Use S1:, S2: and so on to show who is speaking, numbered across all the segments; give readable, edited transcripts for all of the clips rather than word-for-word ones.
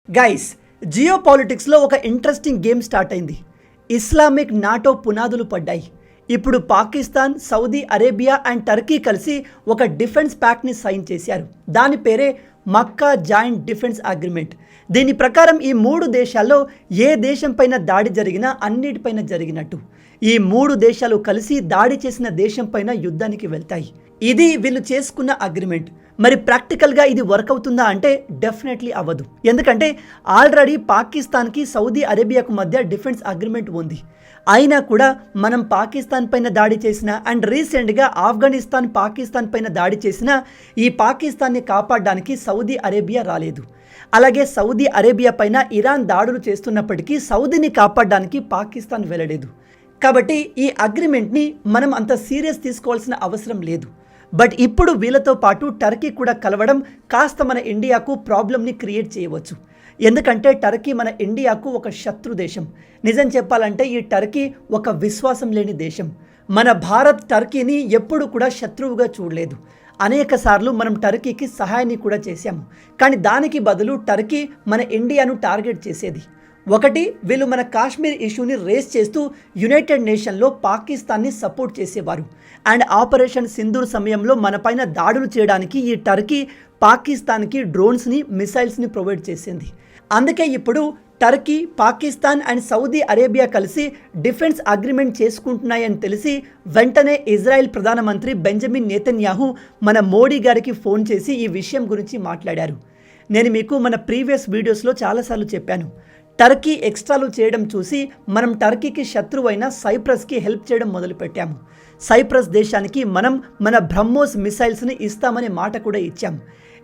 S1: Guys, Jio పాలిటిక్స్లో ఒక interesting game start అయింది. ఇస్లామిక్ నాటో పునాదులు పడ్డాయి. ఇప్పుడు Pakistan, Saudi Arabia and Turkey కలిసి ఒక డిఫెన్స్ ప్యాక్ట్ని సైన్ చేశారు. దాని పేరే మక్కా జాయింట్ డిఫెన్స్ అగ్రిమెంట్. దీని ప్రకారం ఈ మూడు దేశాల్లో ఏ దేశం పైన దాడి జరిగినా అన్నిటిపైన జరిగినట్టు ఈ మూడు దేశాలు కలిసి దాడి చేసిన దేశం పైన యుద్ధానికి వెళ్తాయి. ఇది వీళ్ళు చేసుకున్న అగ్రిమెంట్. మరి ప్రాక్టికల్గా ఇది వర్క్ అవుతుందా అంటే డెఫినెట్లీ అవ్వదు. ఎందుకంటే ఆల్రెడీ పాకిస్తాన్కి సౌదీ అరేబియాకు మధ్య డిఫెన్స్ అగ్రిమెంట్ ఉంది. అయినా కూడా మనం పాకిస్తాన్ పైన దాడి చేసిన అండ్ రీసెంట్గా ఆఫ్ఘనిస్తాన్ పాకిస్తాన్ పైన దాడి చేసిన ఈ పాకిస్తాన్ని కాపాడడానికి సౌదీ అరేబియా రాలేదు. అలాగే సౌదీ అరేబియా పైన ఇరాన్ దాడులు చేస్తున్నప్పటికీ సౌదీని కాపాడడానికి పాకిస్తాన్ వెళ్ళలేదు. కాబట్టి ఈ అగ్రిమెంట్ని మనం అంత సీరియస్ తీసుకోవాల్సిన అవసరం లేదు. బట్ ఇప్పుడు వీళ్ళతో పాటు టర్కీ కూడా కలవడం కాస్త మన ఇండియాకు ప్రాబ్లమ్ని క్రియేట్ చేయవచ్చు. ఎందుకంటే టర్కీ మన ఇండియాకు ఒక శత్రు దేశం. నిజం చెప్పాలంటే ఈ టర్కీ ఒక విశ్వాసం లేని దేశం. మన భారత్ టర్కీని ఎప్పుడు కూడా శత్రువుగా చూడలేదు. అనేక సార్లు మనం టర్కీకి సహాయాన్ని కూడా చేశాము. కానీ దానికి బదులు టర్కీ మన ఇండియాను టార్గెట్ చేసేది. ఒకటి, వీళ్ళు మన కాశ్మీర్ ఇష్యూని రేస్ చేస్తూ యునైటెడ్ నేషన్లో పాకిస్తాన్ని సపోర్ట్ చేసేవారు. అండ్ ఆపరేషన్ సింధూర్ సమయంలో మన పైన దాడులు చేయడానికి ఈ టర్కీ పాకిస్తాన్కి డ్రోన్స్ని, మిసైల్స్ని ప్రొవైడ్ చేసింది. అందుకే ఇప్పుడు Turkey, Pakistan and Saudi Arabia కలిసి డిఫెన్స్ అగ్రిమెంట్ చేసుకుంటున్నాయని తెలిసి వెంటనే ఇజ్రాయెల్ ప్రధానమంత్రి బెంజమిన్ నెతన్యాహు మన మోడీ గారికి ఫోన్ చేసి ఈ విషయం గురించి మాట్లాడారు. నేను మీకు మన ప్రీవియస్ వీడియోస్లో చాలాసార్లు చెప్పాను. టర్కీ ఎక్స్ట్రాలు చేయడం చూసి మనం టర్కీకి శత్రువైన సైప్రస్కి హెల్ప్ చేయడం మొదలుపెట్టాము. సైప్రస్ దేశానికి మనం మన బ్రహ్మోస్ మిసైల్స్ని ఇస్తామనే మాట కూడా ఇచ్చాము.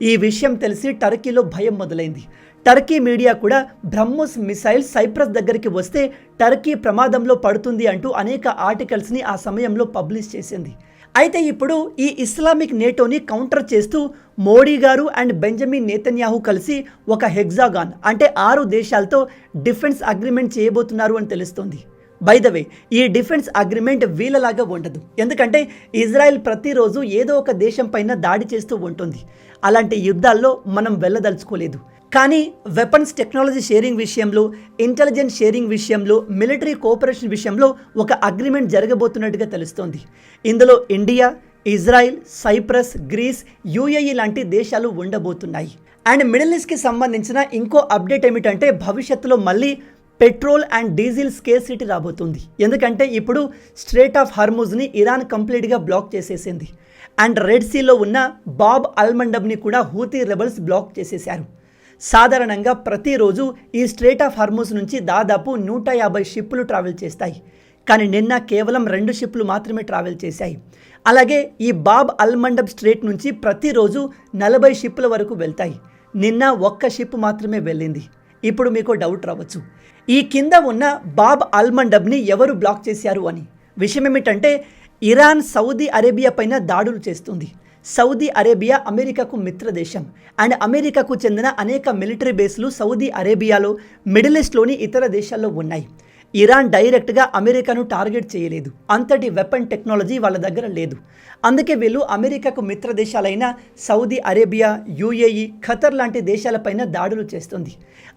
S1: ఈ విషయం తెలిసి టర్కీలో భయం మొదలైంది. టర్కీ మీడియా కూడా బ్రహ్మోస్ మిసైల్స్ సైప్రస్ దగ్గరికి వస్తే టర్కీ ప్రమాదంలో పడుతుంది అంటూ అనేక ఆర్టికల్స్ని ఆ సమయంలో పబ్లిష్ చేసింది. అయితే ఇప్పుడు ఈ ఇస్లామిక్ నేటోని కౌంటర్ చేస్తూ మోడీ గారు అండ్ బెంజమిన్ నెతన్యాహు కలిసి ఒక హెగ్జాగాన్ అంటే 6 దేశాలతో డిఫెన్స్ అగ్రిమెంట్ చేయబోతున్నారు అని తెలుస్తోంది. బై ద వే, ఈ డిఫెన్స్ అగ్రిమెంట్ వీళ్ళలాగా ఉండదు. ఎందుకంటే ఇజ్రాయెల్ ప్రతిరోజు ఏదో ఒక దేశం పైన దాడి చేస్తూ ఉంటుంది. అలాంటి యుద్ధాల్లో మనం వెళ్ళదలుచుకోలేదు. కానీ వెపన్స్ టెక్నాలజీ షేరింగ్ విషయంలో, ఇంటెలిజెన్స్ షేరింగ్ విషయంలో, మిలిటరీ కోఆపరేషన్ విషయంలో ఒక అగ్రిమెంట్ జరగబోతున్నట్టుగా తెలుస్తోంది. ఇందులో India, Israel, Cyprus, Greece, UAE లాంటి దేశాలు ఉండబోతున్నాయి. అండ్ మిడిల్ ఈస్ట్కి సంబంధించిన ఇంకో అప్డేట్ ఏమిటంటే భవిష్యత్తులో మళ్ళీ పెట్రోల్ అండ్ డీజిల్ స్కేర్సిటీ రాబోతుంది. ఎందుకంటే ఇప్పుడు స్ట్రేట్ ఆఫ్ హార్ముజ్ని ఇరాన్ కంప్లీట్గా బ్లాక్ చేసేసింది. అండ్ రెడ్ సీలో ఉన్న బాబ్ అల్మండబ్ని కూడా హూతీ రెబల్స్ బ్లాక్ చేసేశారు. సాధారణంగా ప్రతిరోజు ఈ స్ట్రేట్ ఆఫ్ హార్ముజ్ నుంచి దాదాపు 150 షిప్పులు ట్రావెల్ చేస్తాయి. కానీ నిన్న కేవలం 2 షిప్లు మాత్రమే ట్రావెల్ చేశాయి. అలాగే ఈ బాబ్ అల్మండబ్ స్ట్రేట్ నుంచి ప్రతిరోజు 40 షిప్పుల వరకు వెళ్తాయి. నిన్న 1 షిప్ మాత్రమే వెళ్ళింది. ఇప్పుడు మీకు డౌట్ రావచ్చు, ఈ కింద ఉన్న బాబ్ అల్మండబ్ని ఎవరు బ్లాక్ చేశారు అని. విషయం ఏమిటంటే ఇరాన్ సౌదీ అరేబియా పైన దాడులు చేస్తుంది. సౌదీ అరేబియా అమెరికాకు మిత్ర దేశం. అండ్ అమెరికాకు చెందిన అనేక మిలిటరీ బేస్లు సౌదీ అరేబియాలో, మిడిల్ ఈస్ట్లోని ఇతర దేశాల్లో ఉన్నాయి. ఇరాన్ డైరెక్ట్గా అమెరికాను టార్గెట్ చేయలేదు. అంతటి వెపన్ టెక్నాలజీ వాళ్ళ దగ్గర లేదు. అందుకే వీళ్ళు అమెరికాకు మిత్ర దేశాలైన సౌదీ అరేబియా, యుఏఈ, ఖతర్ లాంటి దేశాలపైన దాడులు చేస్తుంది.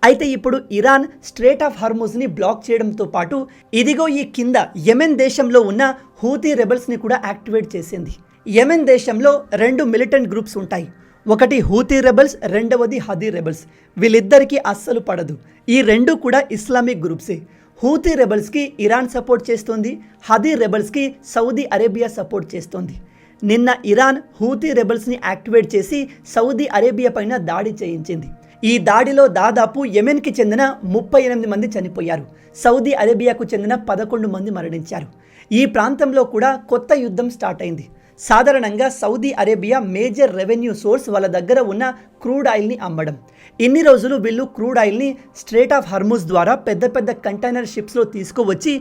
S1: అయితే ఇప్పుడు ఇరాన్ స్ట్రేట్ ఆఫ్ హార్ముజ్ని బ్లాక్ చేయడంతో పాటు ఇదిగో ఈ కింద యెమెన్ దేశంలో ఉన్న హూతీ రెబల్స్ని కూడా యాక్టివేట్ చేసింది. యెమెన్ దేశంలో 2 మిలిటెంట్ గ్రూప్స్ ఉంటాయి. ఒకటి హూతీ రెబల్స్, రెండవది హదీ రెబల్స్. వీళ్ళిద్దరికీ అస్సలు పడదు. ఈ 2 కూడా ఇస్లామిక్ గ్రూప్సే. హూతీ రెబల్స్కి ఇరాన్ సపోర్ట్ చేస్తుంది, హదీ రెబల్స్కి సౌదీ అరేబియా సపోర్ట్ చేస్తుంది. నిన్న ఇరాన్ హూతీ రెబల్స్ని యాక్టివేట్ చేసి సౌదీ అరేబియా పైన దాడి చేయించింది. ఈ దాడిలో దాదాపు యెమెన్కి చెందిన 38 మంది చనిపోయారు. సౌదీ అరేబియాకు చెందిన 11 మంది మరణించారు. ఈ ప్రాంతంలో కూడా కొత్త యుద్ధం స్టార్ట్ అయింది. సాధారణంగా Saudi Arabia major revenue source వాళ్ళ దగ్గర ఉన్న క్రూడ్ ఆయిల్ని అమ్మడం. ఇన్ని రోజులు వీళ్ళు క్రూడ్ ఆయిల్ని స్ట్రేట్ ఆఫ్ హార్ముజ్ ద్వారా పెద్ద పెద్ద కంటైనర్ షిప్స్లో తీసుకువచ్చి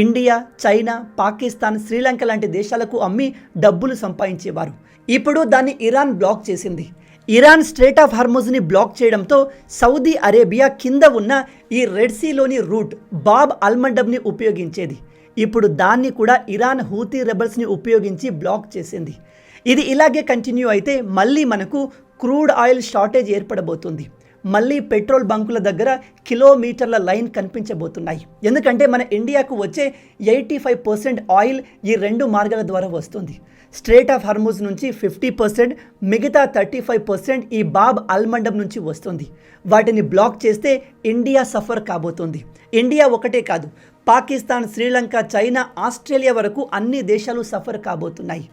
S1: ఇండియా, చైనా, పాకిస్తాన్, శ్రీలంక లాంటి దేశాలకు అమ్మి డబ్బులు సంపాదించేవారు. ఇప్పుడు దాన్ని ఇరాన్ బ్లాక్ చేసింది. ఇరాన్ స్ట్రేట్ ఆఫ్ హార్ముజ్ని బ్లాక్ చేయడంతో సౌదీ అరేబియా కింద ఉన్న ఈ రెడ్ సీలోని రూట్ బాబ్ అల్మండబ్ని ఉపయోగించేది. ఇప్పుడు దాన్ని కూడా ఇరాన్ హూతీ రెబల్స్ని ఉపయోగించి బ్లాక్ చేసింది. ఇది ఇలాగే కంటిన్యూ అయితే మళ్ళీ మనకు క్రూడ్ ఆయిల్ షార్టేజ్ ఏర్పడబోతుంది. మళ్ళీ పెట్రోల్ బంకుల దగ్గర కిలోమీటర్ల లైన్ కనిపించబోతున్నాయి. ఎందుకంటే మన ఇండియాకు వచ్చే 85% ఆయిల్ ఈ 2 మార్గాల ద్వారా వస్తుంది. స్ట్రేట్ ఆఫ్ హర్ముజ్ నుంచి 50%, మిగతా 35% ఈ బాబ్ అల్మండబ్ నుంచి వస్తుంది. వాటిని బ్లాక్ చేస్తే ఇండియా సఫర్ కాబోతుంది. ఇండియా ఒకటే కాదు, పాకిస్తాన్, శ్రీలంక, చైనా, ఆస్ట్రేలియా వరకు అన్ని దేశాలు సఫర్ కాబోతున్నాయి.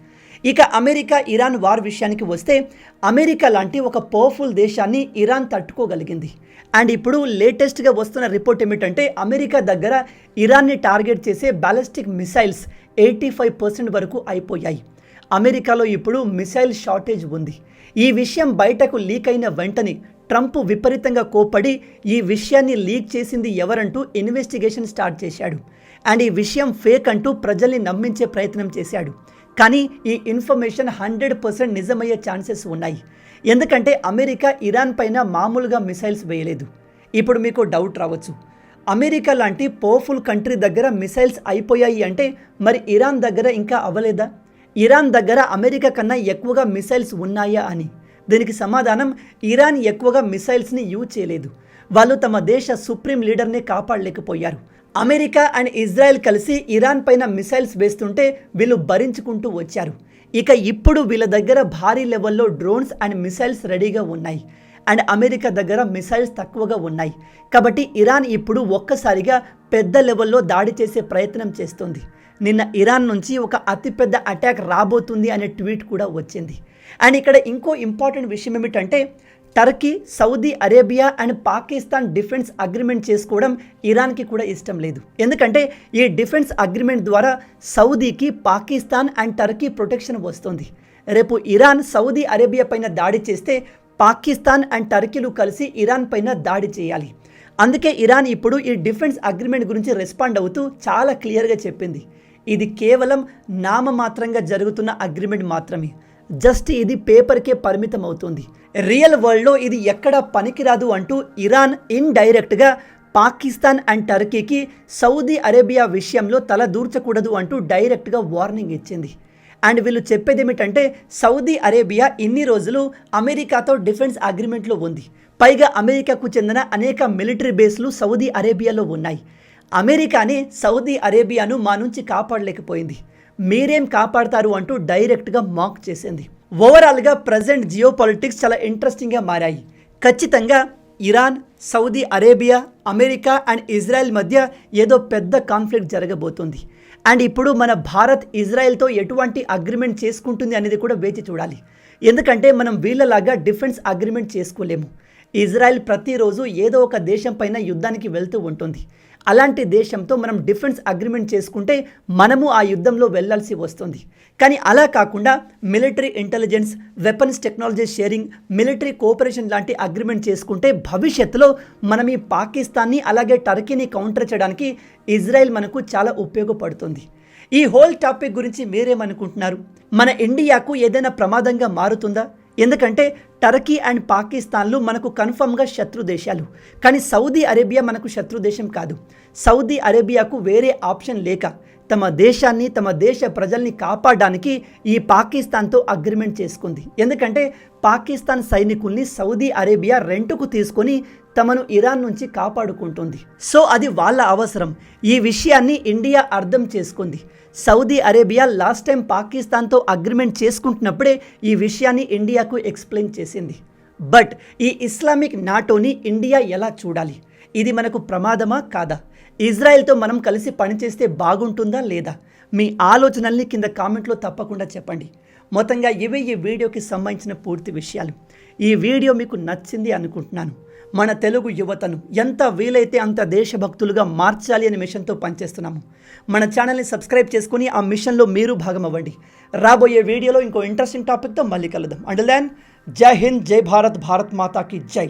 S1: ఇక అమెరికా ఇరాన్ వార్ విషయానికి వస్తే, అమెరికా లాంటి ఒక పవర్ఫుల్ దేశాన్ని ఇరాన్ తట్టుకోగలిగింది. అండ్ ఇప్పుడు లేటెస్ట్గా వస్తున్న రిపోర్ట్ ఏమిటంటే, అమెరికా దగ్గర ఇరాన్ని టార్గెట్ చేసే బ్యాలిస్టిక్ మిసైల్స్ 85% వరకు అయిపోయాయి. అమెరికాలో ఇప్పుడు మిసైల్ షార్టేజ్ ఉంది. ఈ విషయం బయటకు లీక్ అయిన వెంటనే ట్రంప్ విపరీతంగా కోప్పడి ఈ విషయాన్ని లీక్ చేసింది ఎవరంటూ ఇన్వెస్టిగేషన్ స్టార్ట్ చేశాడు. అండ్ ఈ విషయం ఫేక్ అంటూ ప్రజల్ని నమ్మించే ప్రయత్నం చేశాడు. కానీ ఈ ఇన్ఫర్మేషన్ 100% నిజమయ్యే ఛాన్సెస్ ఉన్నాయి. ఎందుకంటే అమెరికా ఇరాన్ పైన మామూలుగా మిసైల్స్ వేయలేదు. ఇప్పుడు మీకు డౌట్ రావచ్చు, అమెరికా లాంటి పవర్ఫుల్ కంట్రీ దగ్గర మిసైల్స్ అయిపోయాయి అంటే మరి ఇరాన్ దగ్గర ఇంకా అవ్వలేదా? ఇరాన్ దగ్గర అమెరికా కన్నా ఎక్కువగా మిసైల్స్ ఉన్నాయా అని. దీనికి సమాధానం, ఇరాన్ ఎక్కువగా మిసైల్స్ని యూజ్ చేయలేదు. వాళ్ళు తమ దేశ సుప్రీం లీడర్ని కాపాడలేకపోయారు. అమెరికా అండ్ ఇజ్రాయెల్ కలిసి ఇరాన్ పైన మిసైల్స్ వేస్తుంటే వీళ్ళు భరించుకుంటూ వచ్చారు. ఇక ఇప్పుడు వీళ్ళ దగ్గర భారీ లెవెల్లో డ్రోన్స్ అండ్ మిసైల్స్ రెడీగా ఉన్నాయి. అండ్ అమెరికా దగ్గర మిసైల్స్ తక్కువగా ఉన్నాయి. కాబట్టి ఇరాన్ ఇప్పుడు ఒక్కసారిగా పెద్ద లెవెల్లో దాడి చేసే ప్రయత్నం చేస్తుంది. నిన్న ఇరాన్ నుంచి ఒక అతిపెద్ద అటాక్ రాబోతుంది అనే ట్వీట్ కూడా వచ్చింది. అండ్ ఇక్కడ ఇంకో ఇంపార్టెంట్ విషయం ఏమిటంటే, Turkey, Saudi Arabia and Pakistan defence agreement చేసుకోవడం ఇరాన్కి కూడా ఇష్టం లేదు. ఎందుకంటే ఈ డిఫెన్స్ అగ్రిమెంట్ ద్వారా సౌదీకి పాకిస్తాన్ అండ్ టర్కీ ప్రొటెక్షన్ వస్తుంది. రేపు ఇరాన్ సౌదీ అరేబియా పైన దాడి చేస్తే పాకిస్తాన్ అండ్ టర్కీలు కలిసి ఇరాన్ పైన దాడి చేయాలి. అందుకే ఇరాన్ ఇప్పుడు ఈ డిఫెన్స్ అగ్రిమెంట్ గురించి రెస్పాండ్ అవుతూ చాలా క్లియర్గా చెప్పింది, ఇది కేవలం నామమాత్రంగా జరుగుతున్న అగ్రిమెంట్ మాత్రమే. జస్ట్ ఇది పేపర్కే పరిమితం అవుతుంది. రియల్ వరల్డ్లో ఇది ఎక్కడా పనికిరాదు అంటూ ఇరాన్ ఇండైరెక్ట్గా పాకిస్తాన్ అండ్ టర్కీకి సౌదీ అరేబియా విషయంలో తల దూర్చకూడదు అంటూ డైరెక్ట్గా వార్నింగ్ ఇచ్చింది. అండ్ వీళ్ళు చెప్పేది ఏమిటంటే, సౌదీ అరేబియా ఇన్ని రోజులు అమెరికాతో డిఫెన్స్ అగ్రిమెంట్లో ఉంది. పైగా అమెరికాకు చెందిన అనేక మిలిటరీ బేస్లు సౌదీ అరేబియాలో ఉన్నాయి. అమెరికానే సౌదీ అరేబియాను మా నుంచి కాపాడలేకపోయింది, మీరేం కాపాడతారు అంటూ డైరెక్ట్గా మాక్ చేసింది. ఓవరాల్గా ప్రజెంట్ జియో పాలిటిక్స్ చాలా ఇంట్రెస్టింగ్గా మారాయి. ఖచ్చితంగా Iran, Saudi Arabia, America and Israel మధ్య ఏదో పెద్ద కాన్ఫ్లిక్ట్ జరగబోతుంది. అండ్ ఇప్పుడు మన భారత్ ఇజ్రాయెల్తో ఎటువంటి అగ్రిమెంట్ చేసుకుంటుంది అనేది కూడా వేచి చూడాలి. ఎందుకంటే మనం వీళ్ళలాగా డిఫెన్స్ అగ్రిమెంట్ చేసుకోలేము. ఇజ్రాయెల్ ప్రతిరోజు ఏదో ఒక దేశం పైన యుద్ధానికి వెళ్తూ ఉంటుంది. అలాంటి దేశంతో మనం డిఫెన్స్ అగ్రిమెంట్ చేసుకుంటే మనము ఆ యుద్ధంలో వెళ్ళాల్సి వస్తుంది. కానీ అలా కాకుండా military intelligence, weapons technology sharing, military cooperation లాంటి అగ్రిమెంట్ చేసుకుంటే భవిష్యత్తులో మనం ఈ పాకిస్తాన్ని అలాగే టర్కీని కౌంటర్ చేయడానికి ఇజ్రాయెల్ మనకు చాలా ఉపయోగపడుతుంది. ఈ హోల్ టాపిక్ గురించి మీరేమనుకుంటున్నారు? మన ఇండియాకు ఏదైనా ప్రమాదంగా మారుతుందా? ఎందుకంటే టర్కీ అండ్ పాకిస్తాన్లు మనకు కన్ఫర్మ్గా శత్రు దేశాలు. కానీ సౌదీ అరేబియా మనకు శత్రు దేశం కాదు. సౌదీ అరేబియాకు వేరే ఆప్షన్ లేక తమ దేశాన్ని, తమ దేశ ప్రజల్ని కాపాడడానికి ఈ పాకిస్తాన్తో అగ్రిమెంట్ చేసుకుంది. ఎందుకంటే పాకిస్తాన్ సైనికుల్ని సౌదీ అరేబియా రెంటుకు తీసుకొని తమను ఇరాన్ నుంచి కాపాడుకుంటుంది. సో అది వాళ్ళ అవసరం. ఈ విషయాన్ని ఇండియా అర్థం చేసుకుంది. సౌదీ అరేబియా లాస్ట్ టైం పాకిస్తాన్తో అగ్రిమెంట్ చేసుకుంటున్నప్పుడే ఈ విషయాన్ని ఇండియాకు ఎక్స్ప్లెయిన్ చేసింది. బట్ ఈ ఇస్లామిక్ నాటోని ఇండియా ఎలా చూడాలి? ఇది మనకు ప్రమాదమా కాదా? ఇజ్రాయెల్తో మనం కలిసి పనిచేస్తే బాగుంటుందా లేదా? మీ ఆలోచనల్ని కింద కామెంట్లో తప్పకుండా చెప్పండి. మొత్తంగా ఇవే ఈ వీడియోకి సంబంధించిన పూర్తి విషయాలు. ఈ వీడియో మీకు నచ్చింది అనుకుంటున్నాను. మన తెలుగు యువతను ఎంత వీలైతే అంత దేశభక్తులుగా మార్చాలి అనే మిషన్తో పనిచేస్తున్నాము. మన ఛానల్ని సబ్స్క్రైబ్ చేసుకుని ఆ మిషన్లో మీరు భాగం అవ్వండి. రాబోయే వీడియోలో ఇంకో ఇంట్రెస్టింగ్ టాపిక్తో మళ్ళీ కలుద్దాం. అంటిల్ దెన్, జై హింద్, జై భారత్, భారత్ మాతాకి జై.